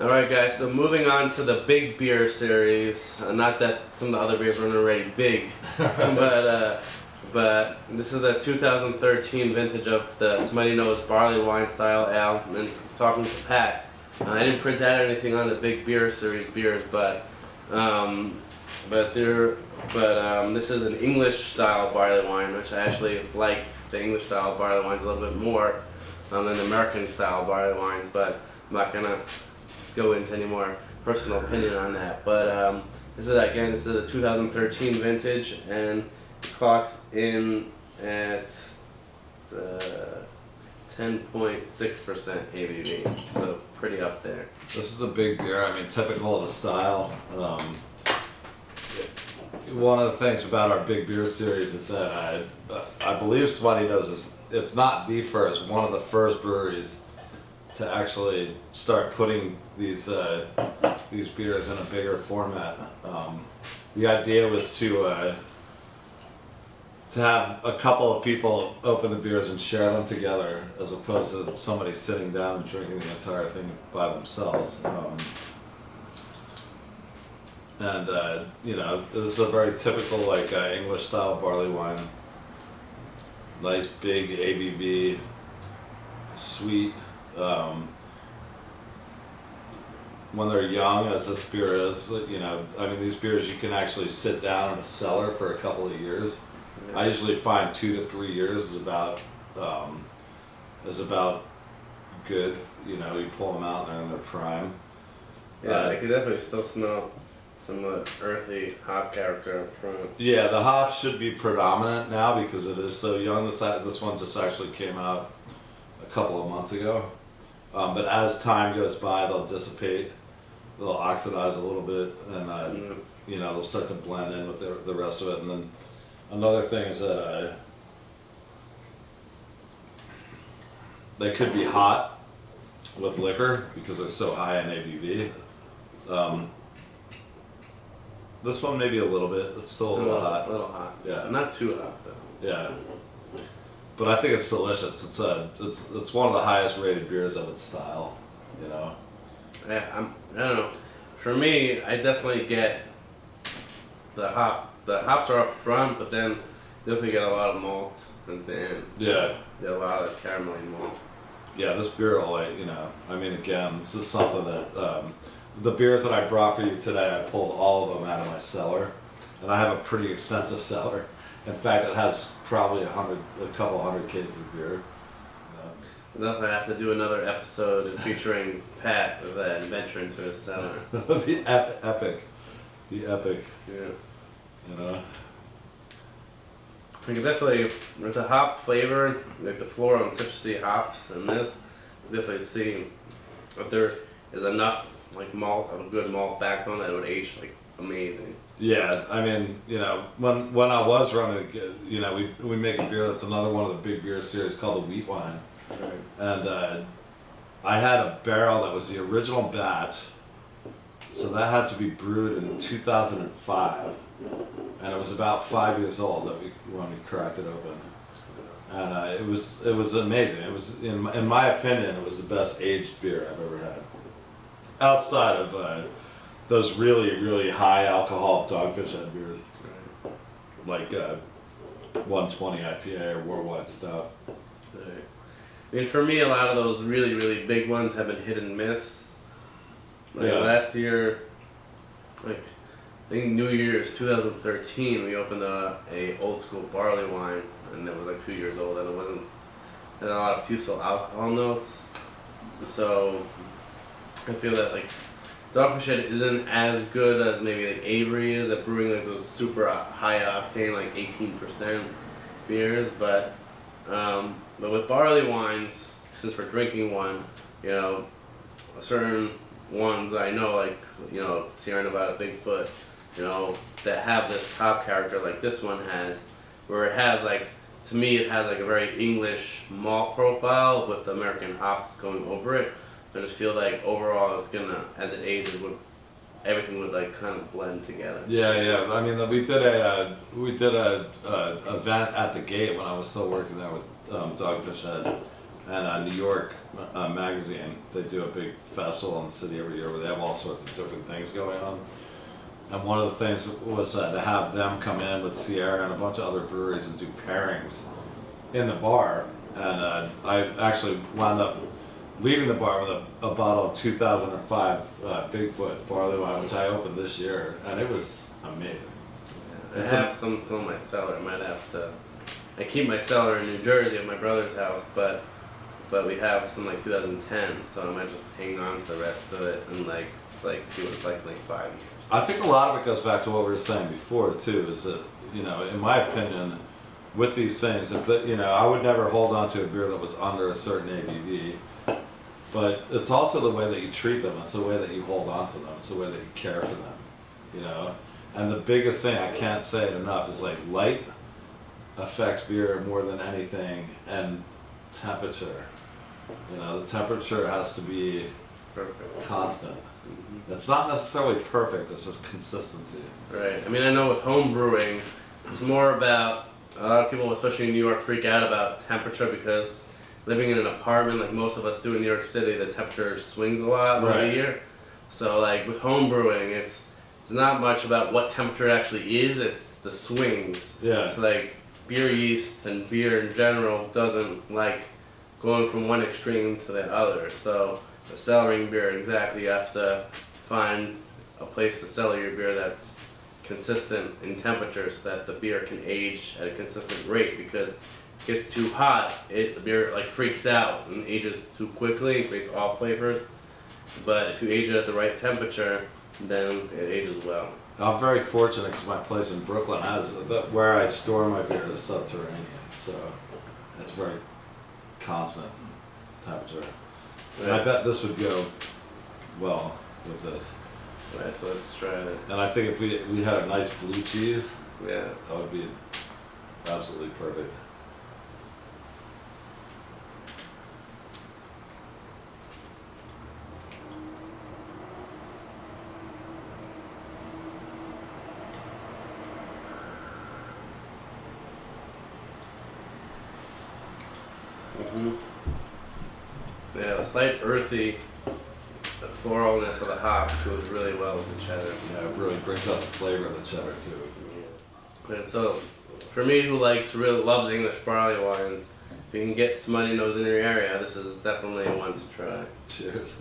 Alright guys, so moving on to the big beer series. Not that some of the other beers weren't already big, but this is the 2013 vintage of the Smuttynose Barleywine style ale. And talking to Pat, I didn't print out anything on the big beer series beers, but this is an English style barley wine, which I actually like the English style barley wines a little bit more than the American style barley wines, but I'm not gonna go into any more personal opinion on that. But this is a 2013 vintage, and it clocks in at 10.6% ABV, so pretty up there. This is a big beer. I mean, typical of the style. One of the things about our big beer series is that I believe Smuttynose is, if not the first, one of the first breweries to actually start putting these beers in a bigger format. The idea was to have a couple of people open the beers and share them together, as opposed to somebody sitting down and drinking the entire thing by themselves. You know, this is a very typical English style barley wine. Nice big ABV, sweet. When they're young, as this beer is, you know, I mean, these beers you can actually sit down in a cellar for a couple of years. I usually find 2 to 3 years is about good. You know, you pull them out and they're in their prime. Yeah, I can definitely still smell some of the earthy hop character up front. Yeah, the hops should be predominant now because it is so young. This one just actually came out a couple of months ago. But as time goes by, they'll dissipate, they'll oxidize a little bit, and you know, they'll start to blend in with the rest of it. And then another thing is that they could be hot with liquor because they're so high in ABV. This one maybe a little bit. It's still a little hot. A little hot. Yeah. Not too hot though. Yeah. But I think it's delicious. It's one of the highest rated beers of its style, you know. Yeah, I don't know. For me, I definitely get the hop. The hops are up front, but then definitely get a lot of malt at the end. Yeah. Get a lot of caramelly malt. Yeah, this beer, you know, I mean, again, this is something that the beers that I brought for you today, I pulled all of them out of my cellar, and I have a pretty extensive cellar. In fact, it has probably a couple hundred cases of beer. We'll definitely have to do another episode featuring Pat with that adventure into his cellar. That would be epic. The epic. Yeah. You know. I can definitely, with the hop flavor, like the floral and citrusy hops in this, definitely see if there is enough like malt, of a good malt backbone that it would age like amazing. Yeah, I mean, you know, when I was running, you know, we make a beer that's another one of the big beer series called the Wheat Wine. Right. And I had a barrel that was the original batch, so that had to be brewed in 2005, and it was about 5 years old when we cracked it open, and it was amazing. It was in my opinion, it was the best aged beer I've ever had, outside of those really high alcohol Dogfish Head beers, like 120 IPA or Worldwide Stout. Right. I mean, for me, a lot of those really big ones have been hit and miss. Like last year, like I think New Year's 2013, we opened a old school barley wine, and it was like 2 years old, and it had a lot of fusel alcohol notes. So I feel that like Dogfish Head isn't as good as maybe like Avery is at brewing like those super high octane, like 18% beers, but with barley wines, since we're drinking one, you know, certain ones I know, like, you know, Sierra Nevada Bigfoot, you know, that have this hop character like this one has, where it has like, to me it has like a very English malt profile with the American hops going over it. I just feel like overall it's gonna, as it ages, everything would like kind of blend together. Yeah. I mean, we did a event at the Gate when I was still working there with Dogfish Head, and New York Magazine. They do a big festival in the city every year where they have all sorts of different things going on. And one of the things was to have them come in with Sierra and a bunch of other breweries and do pairings in the bar. And I actually wound up leaving the bar with a bottle of 2005 Bigfoot barley wine, which I opened this year, and it was amazing. I have some still in my cellar. I might have to. I keep my cellar in New Jersey at my brother's house, but we have some like 2010, so I might just hang on to the rest of it and see what it's like in like 5 years. I think a lot of it goes back to what we were saying before too, is that, you know, in my opinion, with these things, I would never hold on to a beer that was under a certain ABV, but it's also the way that you treat them. It's the way that you hold on to them. It's the way that you care for them, you know. And the biggest thing, I can't say it enough, is like light affects beer more than anything, and temperature. You know, the temperature has to be Perfect. constant. It's not necessarily perfect, it's just consistency. Right. I mean, I know with home brewing, it's more about, a lot of people, especially in New York, freak out about temperature because living in an apartment like most of us do in New York City, the temperature swings a lot over the year. So like with home brewing, it's not much about what temperature it actually is, it's the swings. Yeah. So like beer yeast and beer in general doesn't like going from one extreme to the other. So the cellaring beer, exactly, you have to find a place to cellar your beer that's consistent in temperature so that the beer can age at a consistent rate, because if it gets too hot, the beer like freaks out and ages too quickly, it creates off flavors. But if you age it at the right temperature, then it ages well. I'm very fortunate because my place in Brooklyn has, where I store my beer is subterranean, so it's very constant temperature. And I bet this would go well with this. Right, so let's try it. And I think if we had a nice blue cheese, Yeah. that would be absolutely perfect. Yeah, the slight earthy floralness of the hops goes really well with the cheddar. Yeah, it really brings out the flavor of the cheddar too. Yeah. And so, for me who really loves English barley wines, if you can get Smuttynose in your area, this is definitely one to try. Cheers.